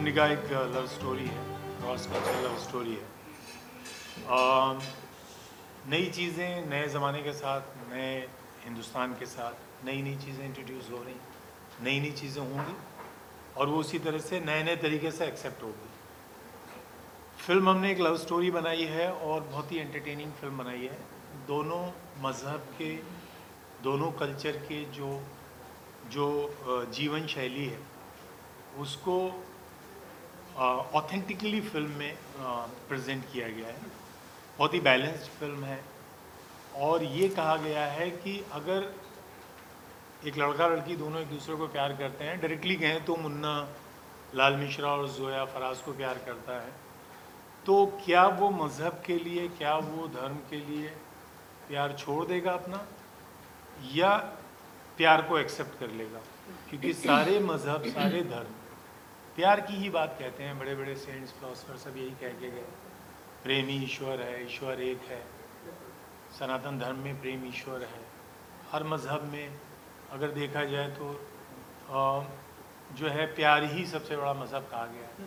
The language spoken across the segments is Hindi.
भूमिका एक लव स्टोरी है, क्रॉस कल्चरल लव स्टोरी है। अ, नई चीज़ें नए ज़माने के साथ, नए हिंदुस्तान के साथ नई नई चीज़ें इंट्रोड्यूस हो रही, नई नई चीज़ें होंगी और वो उसी तरह से नए नए तरीके से एक्सेप्ट होगी। फिल्म हमने एक लव स्टोरी बनाई है और बहुत ही एंटरटेनिंग फिल्म बनाई है। दोनों मज़हब के, दोनों कल्चर के जो जो जीवन शैली है उसको ऑथेंटिकली फिल्म में प्रेजेंट किया गया है। बहुत ही बैलेंस्ड फिल्म है और ये कहा गया है कि अगर एक लड़का लड़की दोनों एक दूसरे को प्यार करते हैं, डायरेक्टली कहें तो मुन्ना लाल मिश्रा और जोया फराज को प्यार करता है, तो क्या वो मज़हब के लिए, क्या वो धर्म के लिए प्यार छोड़ देगा अपना, या प्यार को एक्सेप्ट कर लेगा? क्योंकि सारे मज़हब, सारे धर्म प्यार की ही बात कहते हैं। बड़े बड़े सेंट्स, फिलोसफर सब यही कह के गए, प्रेम ही ईश्वर है, ईश्वर एक है। सनातन धर्म में प्रेम ईश्वर है। हर मज़हब में अगर देखा जाए तो जो है प्यार ही सबसे बड़ा मज़हब कहा गया है।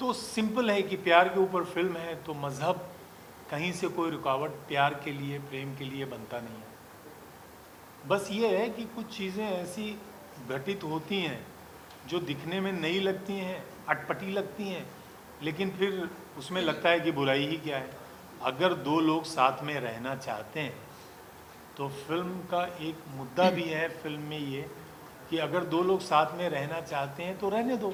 तो सिंपल है कि प्यार के ऊपर फिल्म है तो मज़हब कहीं से कोई रुकावट प्यार के लिए, प्रेम के लिए बनता नहीं है। बस ये है कि कुछ चीज़ें ऐसी घटित होती हैं जो दिखने में नई लगती हैं, अटपटी लगती हैं, लेकिन फिर उसमें लगता है कि बुराई ही क्या है। अगर दो लोग साथ में रहना चाहते हैं तो फिल्म का एक मुद्दा भी है फिल्म में ये कि अगर दो लोग साथ में रहना चाहते हैं तो रहने दो।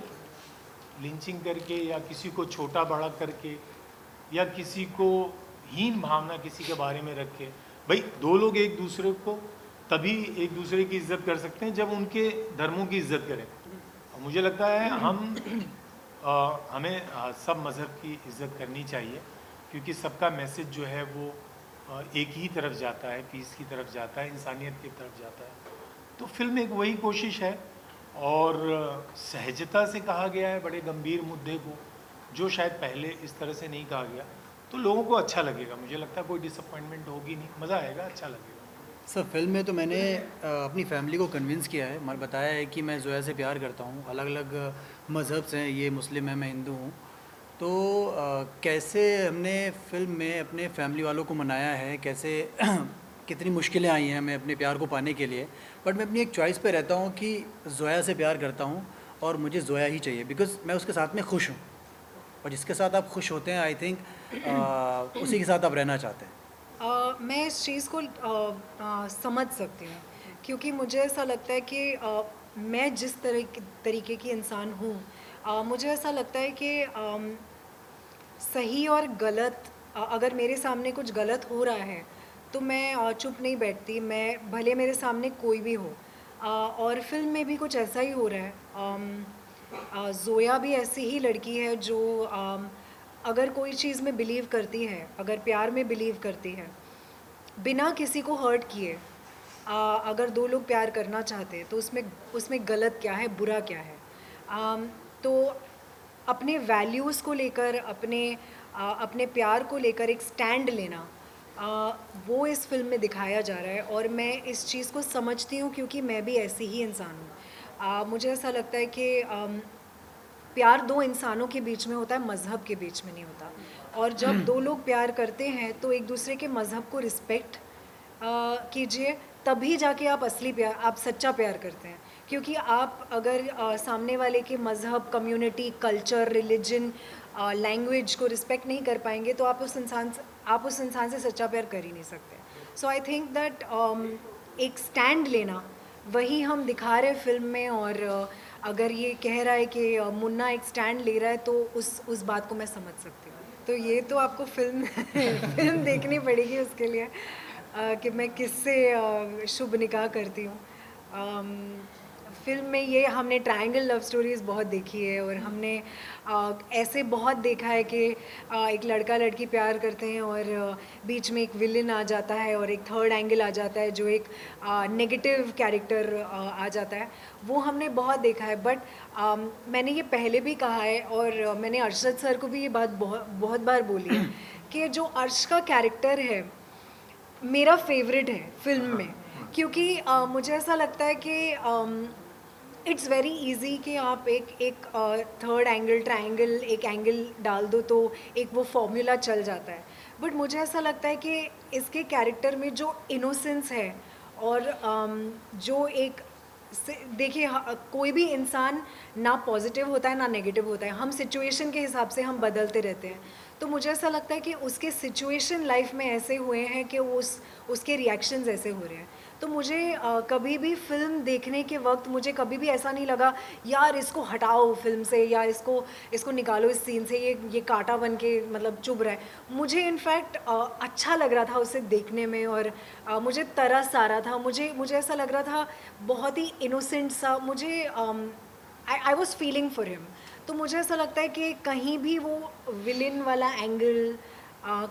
लिंचिंग करके या किसी को छोटा बड़ा करके या किसी को हीन भावना किसी के बारे में रख के, भाई दो लोग एक दूसरे को तभी एक दूसरे की इज्जत कर सकते हैं जब उनके धर्मों की इज्जत करें। और मुझे लगता है हमें सब मज़हब की इज्जत करनी चाहिए, क्योंकि सबका मैसेज जो है वो एक ही तरफ जाता है, पीस की तरफ जाता है, इंसानियत की तरफ जाता है। तो फिल्म में एक वही कोशिश है और सहजता से कहा गया है बड़े गंभीर मुद्दे को, जो शायद पहले इस तरह से नहीं कहा गया। तो लोगों को अच्छा लगेगा, मुझे लगता है कोई डिसअपॉइंटमेंट होगी नहीं, मज़ा आएगा, अच्छा लगेगा। सर फिल्म में तो मैंने अपनी फैमिली को कन्विंस किया है, मैं बताया है कि मैं जोया से प्यार करता हूँ। अलग अलग मज़हब से हैं, ये मुस्लिम है, मैं हिंदू हूँ। तो कैसे हमने फ़िल्म में अपने फैमिली वालों को मनाया है, कैसे कितनी मुश्किलें आई हैं हमें अपने प्यार को पाने के लिए, बट मैं अपनी एक चॉइस पे रहता हूँ कि जोया से प्यार करता हूँ और मुझे जोया ही चाहिए, बिकॉज़ मैं उसके साथ में खुश हूँ। और जिसके साथ आप खुश होते हैं, आई थिंक उसी के साथ आप रहना चाहते हैं। मैं इस चीज़ को समझ सकती हूँ, क्योंकि मुझे ऐसा लगता है कि मैं जिस तरीके की इंसान हूँ, मुझे ऐसा लगता है कि सही और गलत, अगर मेरे सामने कुछ गलत हो रहा है तो मैं चुप नहीं बैठती, मैं भले मेरे सामने कोई भी हो। और फिल्म में भी कुछ ऐसा ही हो रहा है। जोया भी ऐसी ही लड़की है जो अगर कोई चीज़ में बिलीव करती है, अगर प्यार में बिलीव करती है, बिना किसी को हर्ट किए, अगर दो लोग प्यार करना चाहते हैं तो उसमें उसमें गलत क्या है, बुरा क्या है। तो अपने वैल्यूज़ को लेकर, अपने प्यार को लेकर एक स्टैंड लेना, वो इस फिल्म में दिखाया जा रहा है और मैं इस चीज़ को समझती हूँ, क्योंकि मैं भी ऐसी ही इंसान हूँ। मुझे ऐसा लगता है कि प्यार दो इंसानों के बीच में होता है, मज़हब के बीच में नहीं होता। और जब दो लोग प्यार करते हैं तो एक दूसरे के मज़हब को रिस्पेक्ट कीजिए, तभी जाके आप असली प्यार, आप सच्चा प्यार करते हैं। क्योंकि आप अगर सामने वाले के मज़हब, कम्युनिटी, कल्चर, रिलीजन, लैंग्वेज को रिस्पेक्ट नहीं कर पाएंगे तो आप उस इंसान से सच्चा प्यार कर ही नहीं सकते। सो आई थिंक दैट एक स्टैंड लेना, वही हम दिखा रहे फिल्म में। और अगर ये कह रहा है कि मुन्ना एक स्टैंड ले रहा है तो उस बात को मैं समझ सकती हूँ। तो ये तो आपको फिल्म फिल्म देखनी पड़ेगी उसके लिए, कि मैं किससे शुभ निकाह करती हूँ। फिल्म में ये हमने ट्रायंगल लव स्टोरीज़ बहुत देखी है और हमने ऐसे बहुत देखा है कि एक लड़का लड़की प्यार करते हैं और बीच में एक विलन आ जाता है और एक थर्ड एंगल आ जाता है जो एक नेगेटिव कैरेक्टर आ जाता है। वो हमने बहुत देखा है। बट मैंने ये पहले भी कहा है और मैंने अरशद सर को भी ये बात बहुत बहुत बार बोली है कि जो अर्श का कैरेक्टर है मेरा फेवरेट है फिल्म में, क्योंकि मुझे ऐसा लगता है कि इट्स वेरी इजी कि आप एक थर्ड एंगल, ट्रायंगल, एक एंगल डाल दो तो एक वो फॉर्मूला चल जाता है। बट मुझे ऐसा लगता है कि इसके कैरेक्टर में जो इनोसेंस है और जो एक देखिए कोई भी इंसान ना पॉजिटिव होता है ना नेगेटिव होता है, हम सिचुएशन के हिसाब से हम बदलते रहते हैं। तो मुझे ऐसा लगता है कि उसके सिचुएशन लाइफ में ऐसे हुए हैं कि उसके रिएक्शंस ऐसे हो रहे हैं। तो मुझे कभी भी फिल्म देखने के वक्त मुझे कभी भी ऐसा नहीं लगा यार इसको हटाओ फिल्म से या इसको निकालो इस सीन से, ये कांटा बन के मतलब चुभ रहा है। मुझे इनफैक्ट अच्छा लग रहा था उसे देखने में और मुझे तरस आ रहा था, मुझे ऐसा लग रहा था बहुत ही इनोसेंट सा। मुझे I was feeling for him. तो मुझे ऐसा लगता है कि कहीं भी वो विलेन वाला एंगल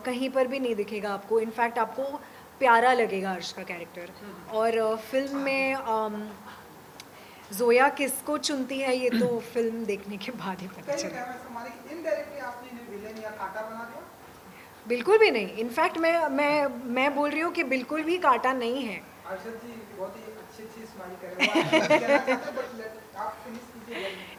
कहीं पर भी नहीं दिखेगा आपको। इनफैक्ट आपको प्यारा लगेगा अर्श का कैरेक्टर। और फिल्म में जोया किसको चुनती है ये तो फिल्म देखने के बाद ही पता चलेगा। बिल्कुल भी नहीं, इनफैक्ट मैं बोल रही हूँ कि बिल्कुल भी कांटा नहीं है।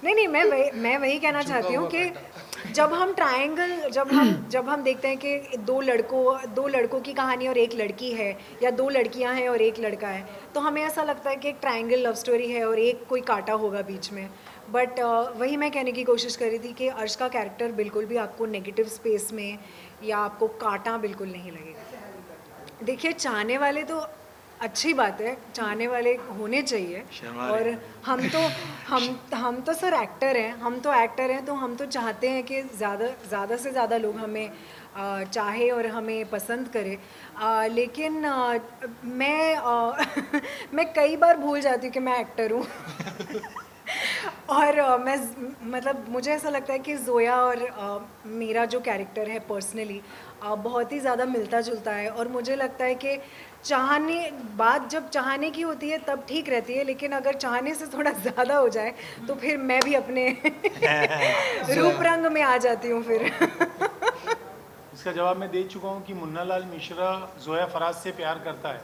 नहीं, मैं वही कहना चाहती हूँ कि जब हम ट्रायंगल जब हम देखते हैं कि दो लड़कों की कहानी और एक लड़की है या दो लड़कियां हैं और एक लड़का है, तो हमें ऐसा लगता है कि एक ट्रायंगल लव स्टोरी है और एक कोई कांटा होगा बीच में। बट वही मैं कहने की कोशिश कर रही थी कि अर्श का कैरेक्टर बिल्कुल भी आपको नेगेटिव स्पेस में या आपको कांटा बिल्कुल नहीं लगेगा। देखिए चाहने वाले तो अच्छी बात है, चाहने वाले होने चाहिए। और हम तो सर एक्टर हैं, तो हम तो चाहते हैं कि ज़्यादा से ज़्यादा लोग हमें चाहे और हमें पसंद करे। लेकिन मैं कई बार भूल जाती हूँ कि मैं एक्टर हूँ। और मैं मतलब मुझे ऐसा लगता है कि जोया और मेरा जो कैरेक्टर है पर्सनली बहुत ही ज़्यादा मिलता जुलता है। और मुझे लगता है कि बात जब चाहने की होती है तब ठीक रहती है, लेकिन अगर चाहने से थोड़ा ज़्यादा हो जाए तो फिर मैं भी अपने रूप रंग में आ जाती हूँ फिर। इसका जवाब मैं दे चुका हूँ कि मुन्ना लाल मिश्रा जोया फराज से प्यार करता है,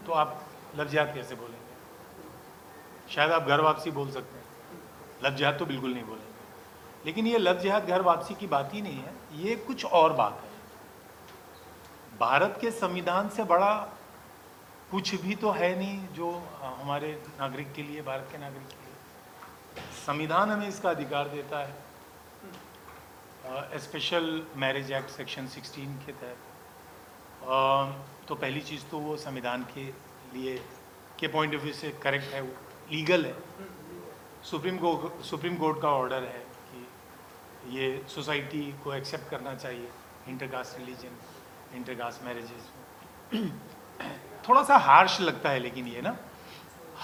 तो आप लव जिहाद कैसे बोलेंगे? शायद आप घर वापसी बोल सकते हैं, लव जिहाद तो बिल्कुल नहीं बोलेंगे। लेकिन ये लव जिहाद घर वापसी की बात ही नहीं है, ये कुछ और बात है। भारत के संविधान से बड़ा कुछ भी तो है नहीं जो हमारे नागरिक के लिए, भारत के नागरिक के लिए संविधान हमें इसका अधिकार देता है। स्पेशल मैरिज एक्ट सेक्शन 16 के तहत तो पहली चीज़ तो वो संविधान के लिए के पॉइंट ऑफ व्यू से करेक्ट है, वो लीगल है। सुप्रीम कोर्ट का ऑर्डर है कि ये सोसाइटी को एक्सेप्ट करना चाहिए इंटरकास्ट रिलीजन, इंटरकास्ट मैरिजेस। थोड़ा सा हार्श लगता है, लेकिन ये ना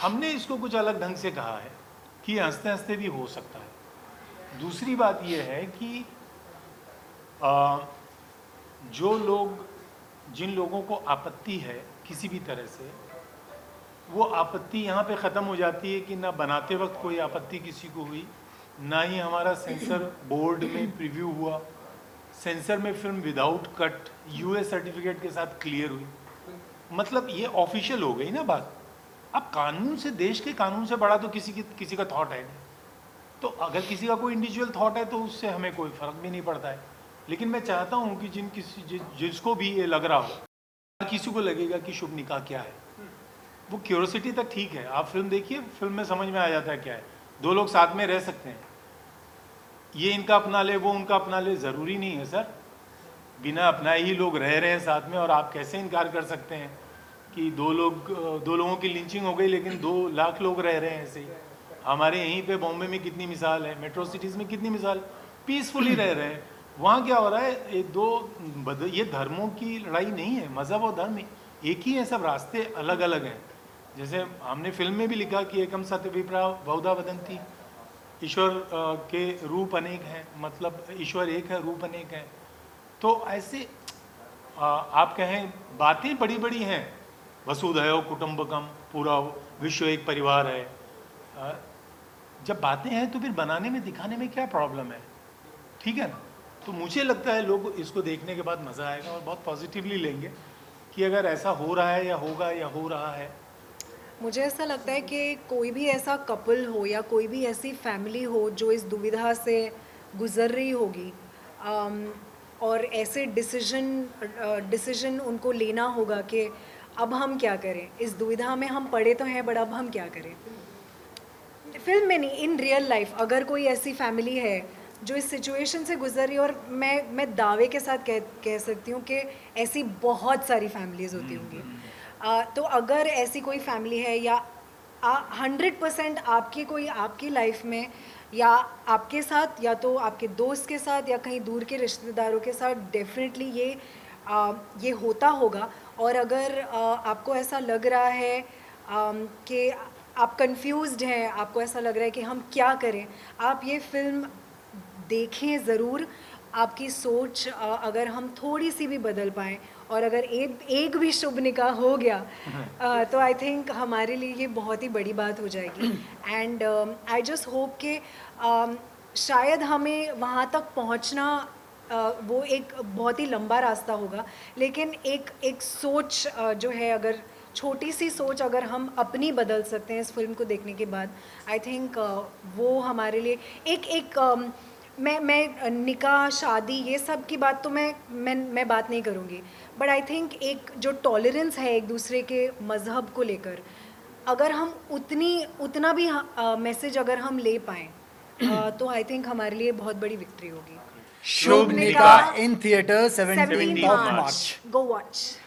हमने इसको कुछ अलग ढंग से कहा है कि हंसते हंसते भी हो सकता है। दूसरी बात ये है कि जिन लोगों को आपत्ति है किसी भी तरह से, वो आपत्ति यहाँ पे ख़त्म हो जाती है कि ना बनाते वक्त कोई आपत्ति किसी को हुई, ना ही हमारा सेंसर बोर्ड में प्रीव्यू हुआ, सेंसर में film without cut US certificate के साथ क्लियर हुई। मतलब ये ऑफिशियल हो गई ना बात। अब कानून से, देश के कानून से बड़ा तो किसी का थॉट है नहीं। तो अगर किसी का कोई इंडिविजुअल थॉट है तो उससे हमें कोई फ़र्क भी नहीं पड़ता है। लेकिन मैं चाहता हूँ कि जिसको भी ये लग रहा हो, किसी को लगेगा कि शुभ निकाह क्या है, वो क्यूरोसिटी तक ठीक है। आप फिल्म देखिए, फिल्म में समझ में आ जाता है क्या है। दो लोग साथ में रह सकते हैं, ये इनका अपना ले वो उनका अपना ले, ज़रूरी नहीं है सर। बिना अपनाए ही लोग रह रहे हैं साथ में, और आप कैसे इनकार कर सकते हैं कि दो लोगों की लिंचिंग हो गई लेकिन 2 लाख लोग रह रहे हैं ऐसे ही। हमारे यहीं पे बॉम्बे में कितनी मिसाल है, मेट्रो सिटीज़ में कितनी मिसाल, पीसफुली रह रहे हैं। वहाँ क्या हो रहा है, ये धर्मों की लड़ाई नहीं है, मज़हब और धर्म एक ही है, सब रास्ते अलग अलग हैं। जैसे हमने फिल्म में भी लिखा कि एकम सत्य विप्रा बहुधा वदंती, ईश्वर के रूप अनेक हैं, मतलब ईश्वर एक है, रूप अनेक हैं। तो ऐसे आप कहें बातें बड़ी बड़ी हैं, वसुधैव कुटुंबकम, पूरा विश्व एक परिवार है। जब बातें हैं तो फिर बनाने में दिखाने में क्या प्रॉब्लम है, ठीक है ना? तो मुझे लगता है लोग इसको देखने के बाद मज़ा आएगा और बहुत पॉजिटिवली लेंगे कि अगर ऐसा हो रहा है या होगा या हो रहा है। मुझे ऐसा लगता है कि कोई भी ऐसा कपल हो या कोई भी ऐसी फैमिली हो जो इस दुविधा से गुज़र रही होगी, और ऐसे डिसीजन उनको लेना होगा कि अब हम क्या करें, इस दुविधा में हम पड़े तो हैं, बट अब हम क्या करें। फिल्म में नहीं, इन रियल लाइफ अगर कोई ऐसी फैमिली है जो इस सिचुएशन से गुजर रही है, और मैं दावे के साथ कह सकती हूँ कि ऐसी बहुत सारी फैमिलीज़ होती होंगी, तो अगर ऐसी कोई फैमिली है या 100% आपकी लाइफ में या आपके साथ या तो आपके दोस्त के साथ या कहीं दूर के रिश्तेदारों के साथ डेफिनेटली ये होता होगा। और अगर आपको ऐसा लग रहा है कि आप कंफ्यूज्ड हैं, आपको ऐसा लग रहा है कि हम क्या करें, आप ये फिल्म देखें ज़रूर। आपकी सोच अगर हम थोड़ी सी भी बदल पाएँ और अगर एक भी शुभ निकाह हो गया तो आई थिंक हमारे लिए ये बहुत ही बड़ी बात हो जाएगी। एंड आई जस्ट होप कि शायद हमें वहाँ तक पहुँचना वो एक बहुत ही लंबा रास्ता होगा, लेकिन एक सोच जो है, अगर छोटी सी सोच अगर हम अपनी बदल सकते हैं इस फिल्म को देखने के बाद, आई थिंक वो हमारे लिए एक मैं निकाह शादी ये सब की बात तो मैं बात नहीं करूँगी, बट आई थिंक एक जो टॉलरेंस है एक दूसरे के मज़हब को लेकर, अगर हम उतना भी मैसेज अगर हम ले पाएँ तो आई थिंक हमारे लिए बहुत बड़ी विक्ट्री होगी। शुभ निकाह in theatre 17 17 of March, March. Go watch.